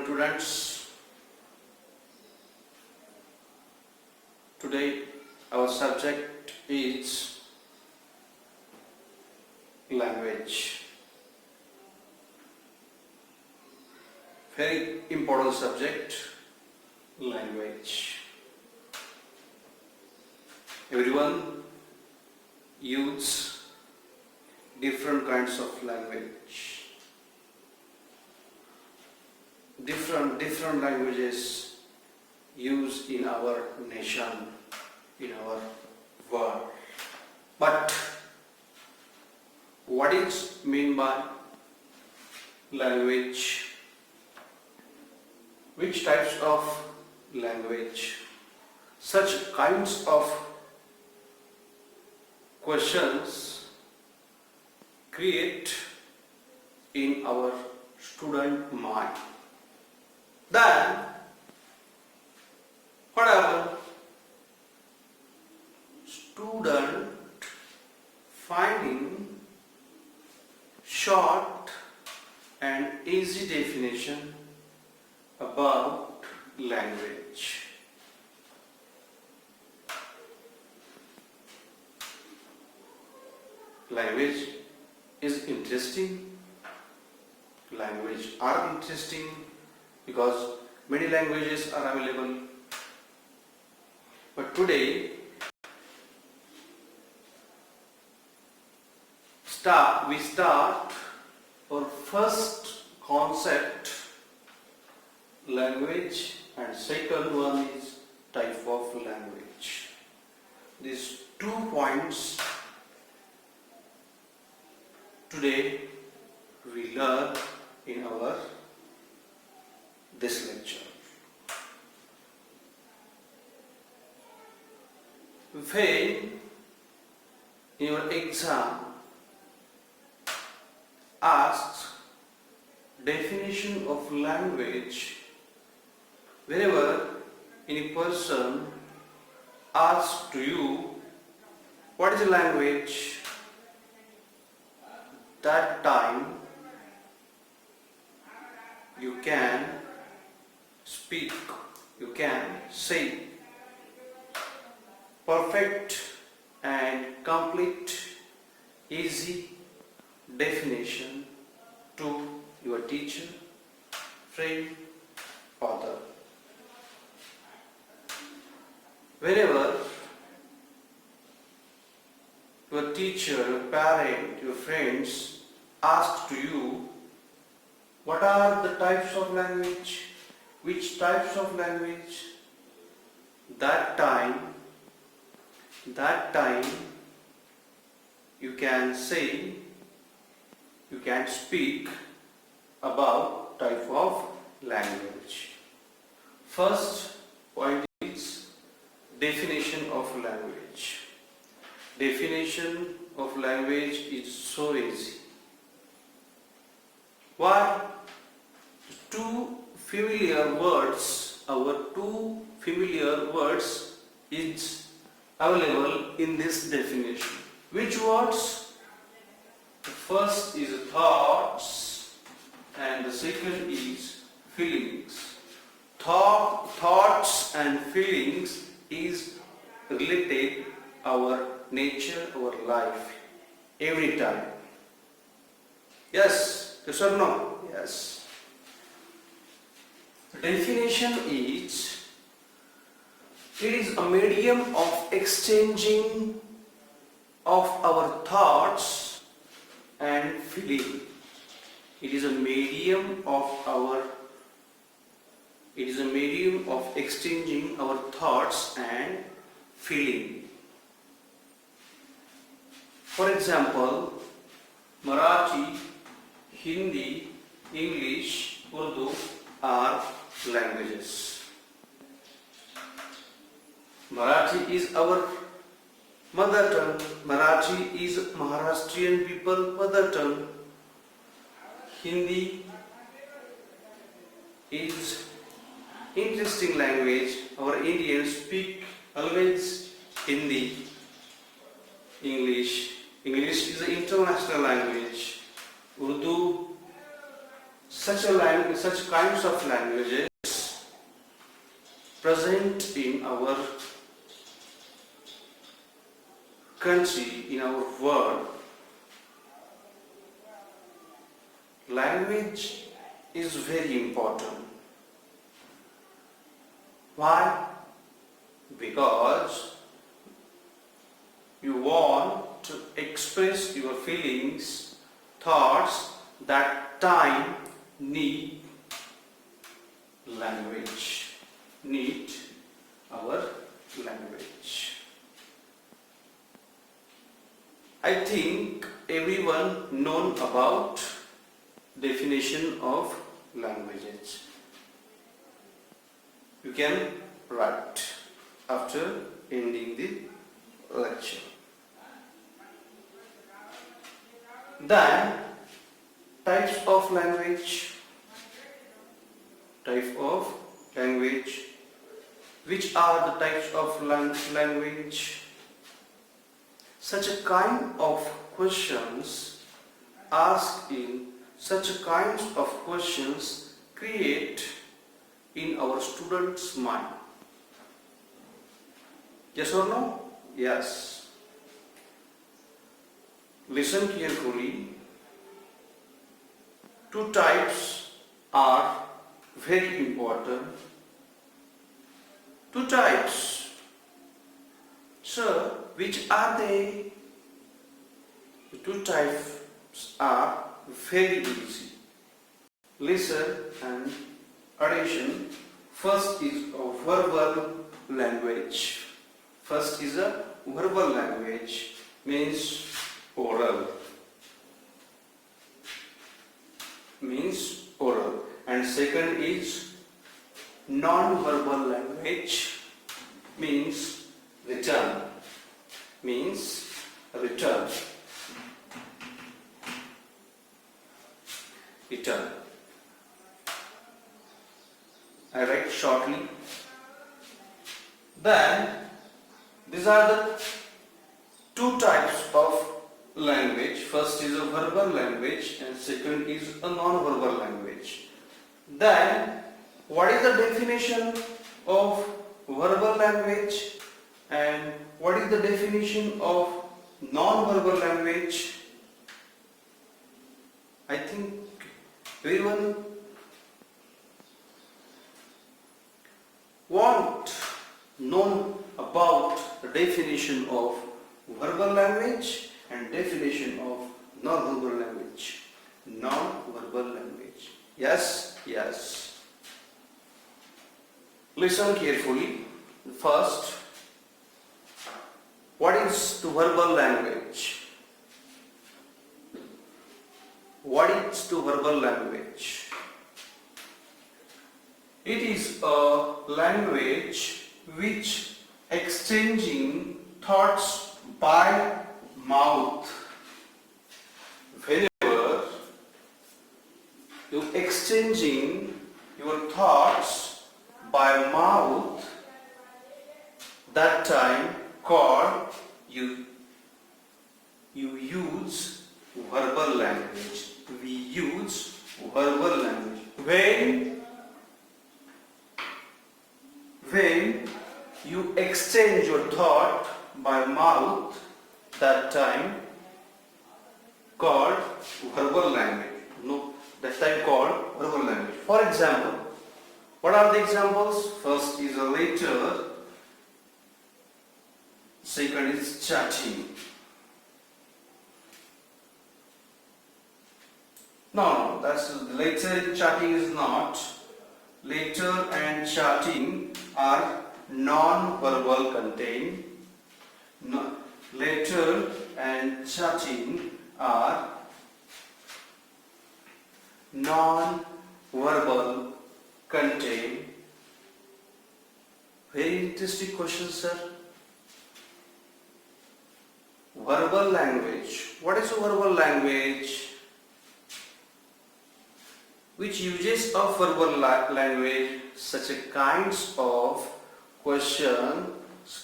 students. Today our subject is language. Very important subject, language. Everyone uses different kinds of language. Different languages used in our nation, in our world. But what is meant by language? Which types of language? Such kinds of questions create in our student mind. Then whatever student finding short and easy definition about language. Language is interesting. Language are interesting because many languages are available. But today we start our first concept, language, and second one is type of language. These 2 points today we learn in our this lecture. When in your exam asks definition of language, whenever any person asks to you what is a language, that time you can speak, you can say perfect and complete easy definition to your teacher, friend, author. Whenever your teacher, your parent, your friends ask to you what are the types of language, which types of language, that time you can say, you can speak about type of language. First point is definition of language. Definition of language is so easy. Why? Our two familiar words is available in this definition. Which words? The first is thoughts and the second is feelings. Thoughts and feelings is related our nature, our life, every time. Yes or no? Yes. Definition is, it is a medium of exchanging of our thoughts and feeling. It is a medium of exchanging our thoughts and feeling. For example, Marathi, Hindi, English, Urdu are languages. Marathi is our mother tongue. Marathi is Maharashtrian people mother tongue. Hindi is interesting language. Our Indians speak always Hindi. English is an international language. Urdu such kinds of languages present in our country, in our world. Language is very important. Why? Because you want to express your feelings, thoughts, that time need language, need our language. I think everyone known about definition of languages. You can write after ending the lecture. Then types of language. Type of language. Which are the types of language? Such a kind of questions asked in such a kinds of questions create in our students' mind. Yes or no? Yes. Listen carefully. Two types are very important. Two types. So, which are they? The two types are very easy. Listen and attention. First is a verbal language. First is a verbal language, means oral. Means oral. And second is non-verbal language, means written. Means written. Written. I write shortly. Then these are the two types of language. First is a verbal language and second is a non-verbal language. Then what is the definition of verbal language and what is the definition of non-verbal language? I think everyone want know about the definition of verbal language and definition of non-verbal language. Non-verbal language. Yes? Yes. Listen carefully. First, what is the verbal language? What is the verbal language? It is a language which exchanging thoughts by mouth. Whenever you exchanging your thoughts by mouth, that time called you use verbal language. We use verbal language. When you exchange your thought by mouth, that time called verbal language. No, that time called verbal language. For example, what are the examples? First is a letter, second is chatting. No, that's letter and chatting is not. Letter and chatting are non-verbal content. No, letter and chatting are non-verbal content. Very interesting question, sir. Verbal language. What is a verbal language? Which uses of verbal language such a kinds of questions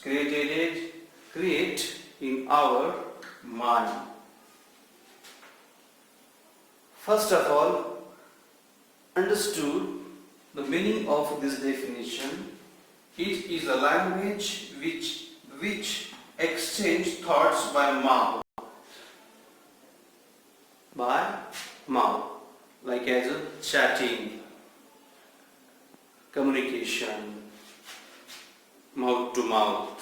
create in our mind. First of all, understood the meaning of this definition, it is a language which exchange thoughts by mouth. By mouth, like as a chatting, communication, mouth to mouth,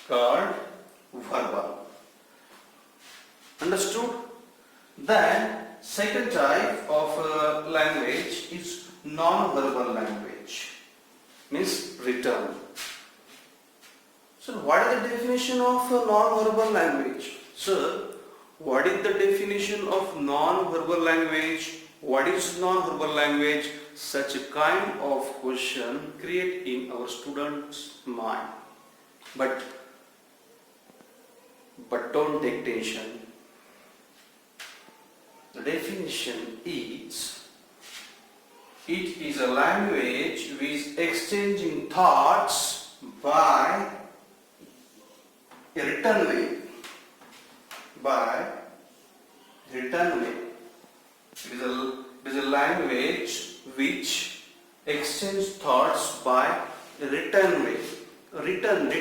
called verbal. Understood? Then second type of language is non-verbal language, means written. So what is the definition of non-verbal language? Sir, what is the definition of non-verbal language? What is non-verbal language? Such a kind of question create in our students' mind. But don't take tension. The definition is, it is a language which exchanging thoughts by a written way. By written way. It is a language which exchange thoughts by a written way. Written.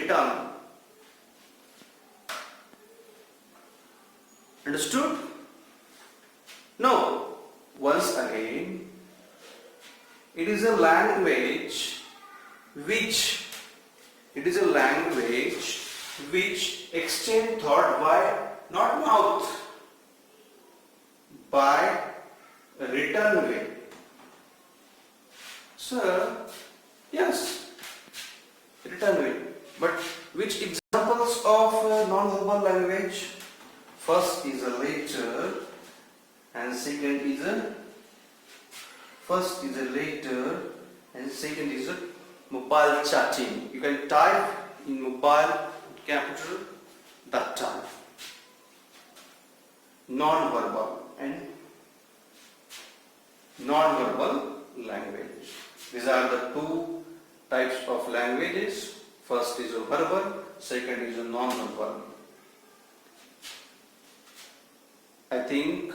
Understood? No. Once again, it is a language which exchange thought by not mouth, by a written way. Sir, yes, written way. But which examples of non-verbal language? First is a letter, and second is a mobile chatting. You can type in mobile computer that time. Non-verbal and non-verbal language. These are the two types of languages. First is a verbal, second is a non-verbal. I think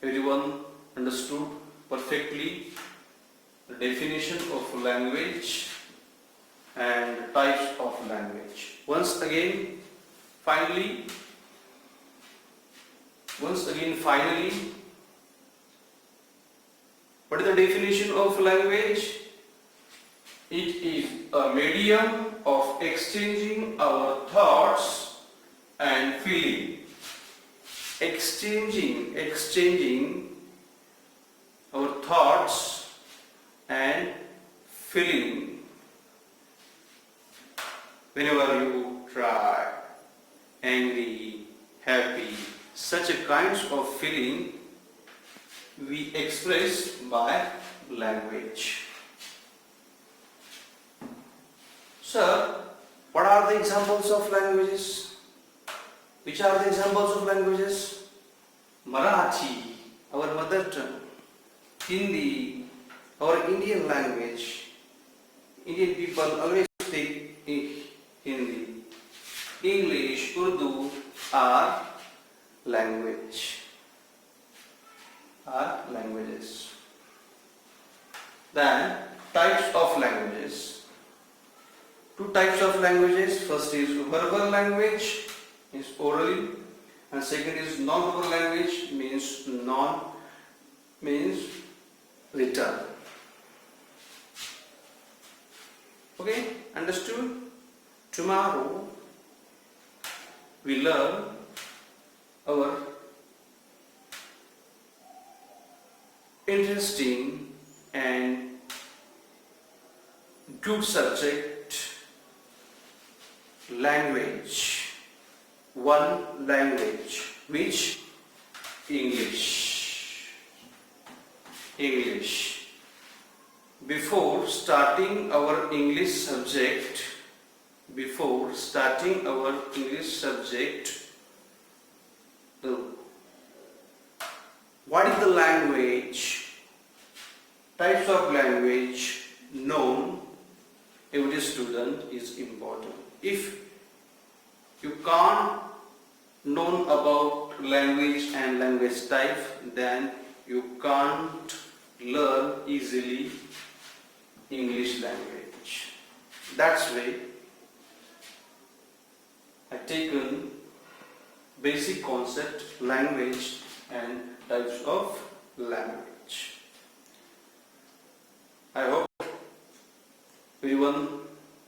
everyone understood perfectly the definition of language and types of language. Once again, finally, what is the definition of language? It is a medium of exchanging our thoughts and feeling. Exchanging our thoughts and feeling. Whenever you cry, angry, happy, such a kinds of feeling we express by language. Sir, what are the examples of languages? Which are the examples of languages? Marathi, our mother tongue. Hindi, our Indian language. Indian people always speak Hindi. English, Urdu are languages. Then types of languages. Two types of languages. First is verbal language, means orally, and second is non-verbal language, means written. Okay, understood? Tomorrow we learn our interesting and good subject, language. One language, which? English. Before starting our English subject, what is the language? Types of language known every student is important. If you can't know about language and language type, then you can't learn easily English language. That's why I taken basic concept, language and types of language. I hope everyone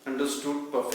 understood perfectly.